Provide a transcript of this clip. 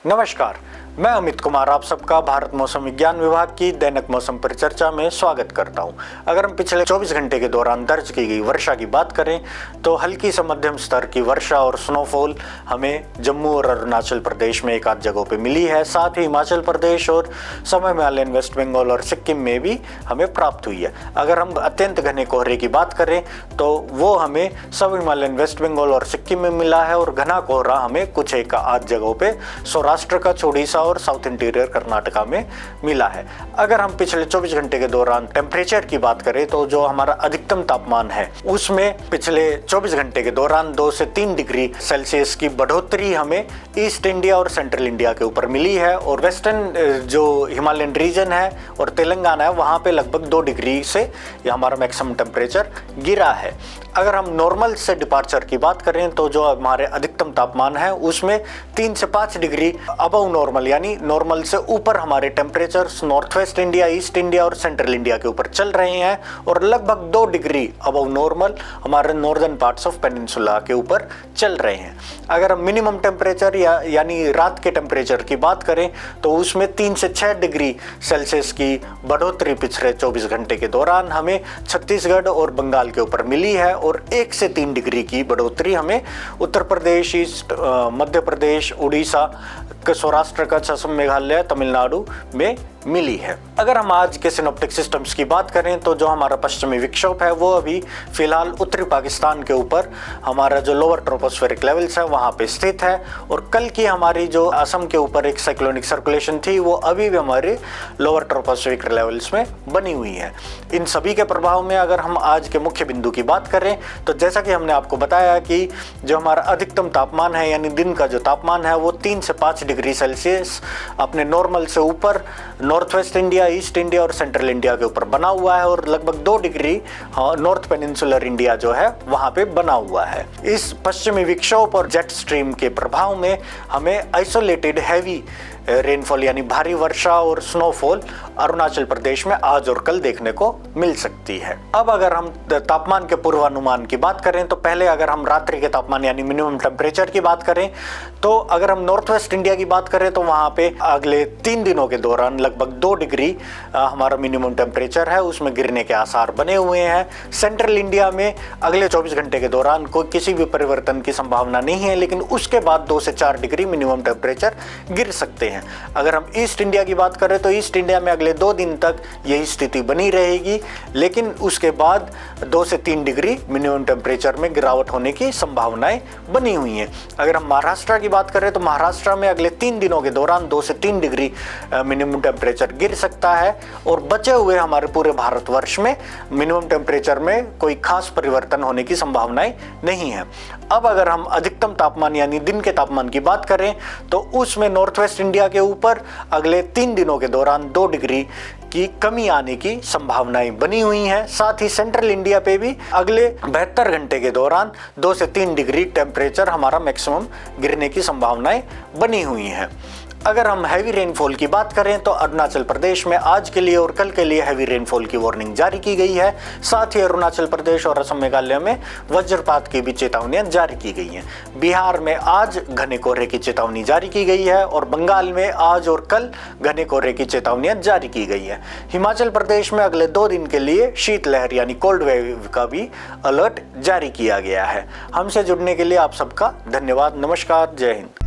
नमस्कार, मैं अमित कुमार आप सबका भारत मौसम विज्ञान विभाग की दैनिक मौसम परिचर्चा में स्वागत करता हूं। अगर हम पिछले 24 घंटे के दौरान दर्ज की गई वर्षा की बात करें तो हल्की से मध्यम स्तर की वर्षा और स्नोफॉल हमें जम्मू और अरुणाचल प्रदेश में एक आध जगहों पे मिली है। साथ ही हिमाचल प्रदेश और सब हिमालयन वेस्ट बंगाल और सिक्किम में भी हमें प्राप्त हुई है। अगर हम अत्यंत घने कोहरे की बात करें तो वो हमें सब हिमालयन वेस्ट बंगाल और सिक्किम में मिला है और घना कोहरा हमें कुछ एक आध जगहों पे सौराष्ट्र का ओडिशा और साउथ इंटीरियर कर्नाटका में मिला है। अगर हम पिछले 24 घंटे के दौरान टेम्परेचर की बात करें तो जो हमारा अधिकतम तापमान है उसमें पिछले 24 घंटे के दौरान 2 से 3 डिग्री सेल्सियस की बढ़ोतरी हमें ईस्ट इंडिया और सेंट्रल इंडिया के ऊपर मिली है और वेस्टर्न जो हिमालयन रीजन है और तेलंगाना है वहाँ पे लगभग 2 डिग्री से ये हमारा मैक्सिमम टेम्परेचर गिरा है। अगर हम नॉर्मल से डिपार्चर की बात करें तो जो हमारे अधिकतम तापमान है उसमें 3 से 5 डिग्री अबव नॉर्मल यानी नॉर्मल से ऊपर हमारे temperatures north west India, east India और सेंट्रल इंडिया के ऊपर चल रहे हैं और लगभग 2 डिग्री अबव नॉर्मल हमारे नॉर्दर्न पार्ट्स ऑफ पेनिनसुला के ऊपर चल रहे हैं। अगर हम मिनिमम टेम्परेचर यानी रात के टेम्परेचर की बात करें तो उसमें 3 से 6 डिग्री सेल्सियस की बढ़ोतरी पिछले 24 घंटे के दौरान हमें छत्तीसगढ़ और बंगाल के ऊपर मिली है और 1 से 3 डिग्री की बढ़ोतरी हमें उत्तर प्रदेश, ईस्ट मध्य प्रदेश, उड़ीसा, सौराष्ट्र कच्छ, असम, मेघालय, तमिलनाडु में मिली है। अगर हम आज के सिनोप्टिक सिस्टम्स की बात करें तो जो हमारा पश्चिमी विक्षोभ है वो अभी फिलहाल उत्तरी पाकिस्तान के ऊपर हमारा जो लोअर ट्रोपोस्फेरिक लेवल्स है वहाँ पे स्थित है और कल की हमारी जो असम के ऊपर एक साइक्लोनिक सर्कुलेशन थी वो अभी भी हमारे लोअर ट्रोपोस्फेरिक लेवल्स में बनी हुई है। इन सभी के प्रभाव में अगर हम आज के मुख्य बिंदु की बात करें तो जैसा कि हमने आपको बताया कि जो हमारा अधिकतम तापमान है यानी दिन का जो तापमान है वो 3 से 5 डिग्री सेल्सियस अपने नॉर्मल से ऊपर north west India, east India और सेंट्रल इंडिया के ऊपर बना हुआ है और लगभग 2 डिग्री नॉर्थ पेनिनसुलर इंडिया जो है वहां पे बना हुआ है। इस पश्चिमी विक्षोभ और जेट स्ट्रीम के प्रभाव में हमें आइसोलेटेड हैवी रेनफॉल यानी भारी वर्षा और स्नोफॉल अरुणाचल प्रदेश में आज और कल देखने को मिल सकती है। अब अगर हम तापमान के पूर्वानुमान की बात करें तो पहले अगर हम रात्रि के तापमान यानी मिनिमम टेम्परेचर की बात करें तो अगर हम नॉर्थ वेस्ट इंडिया की बात करें तो वहां पे अगले 3 दिनों के दौरान लगभग 2 डिग्री हमारा मिनिमम टेम्परेचर है उसमें गिरने के आसार बने हुए हैं। सेंट्रल इंडिया में अगले 24 घंटे के दौरान कोई किसी भी परिवर्तन की संभावना नहीं है लेकिन उसके बाद 2 से 4 डिग्री मिनिमम टेम्परेचर गिर सकते हैं। अगर हम ईस्ट इंडिया की बात करें तो ईस्ट इंडिया में अगले 2 दिन तक यही स्थिति बनी रहेगी लेकिन उसके बाद 2 से 3 डिग्री मिनिमम टेम्परेचर में गिरावट होने की संभावनाएं बनी हुई हैं। अगर हम महाराष्ट्र की बात करें तो महाराष्ट्र में अगले 3 दिनों के दौरान 2 से 3 डिग्री मिनिमम टेम्परेचर गिर सकता है और बचे हुए हमारे पूरे भारतवर्ष में मिनिमम टेम्परेचर में कोई खास परिवर्तन होने की संभावनाएं नहीं है। अब अगर हम अधिकतम तापमान यानी दिन के तापमान की बात करें तो उसमें नॉर्थ वेस्ट इंडिया के ऊपर अगले 3 दिनों के दौरान 2 डिग्री की कमी आने की संभावनाएं बनी हुई हैं। साथ ही सेंट्रल इंडिया पे भी अगले 72 घंटे के दौरान 2 से 3 डिग्री टेम्परेचर हमारा मैक्सिमम गिरने की संभावनाएं बनी हुई हैं। अगर हम हैवी रेनफॉल की बात करें तो अरुणाचल प्रदेश में आज के लिए और कल के लिए हैवी रेनफॉल की वार्निंग जारी की गई है। साथ ही अरुणाचल प्रदेश और असम, मेघालय में वज्रपात की भी चेतावनियां जारी की गई हैं। बिहार में आज घने कोहरे की चेतावनी जारी की गई है और बंगाल में आज और कल घने कोहरे की चेतावनियां जारी की गई है। हिमाचल प्रदेश में अगले 2 दिन के लिए शीतलहर यानी कोल्ड वेव का भी अलर्ट जारी किया गया है। हमसे जुड़ने के लिए आप सबका धन्यवाद। नमस्कार, जय हिंद।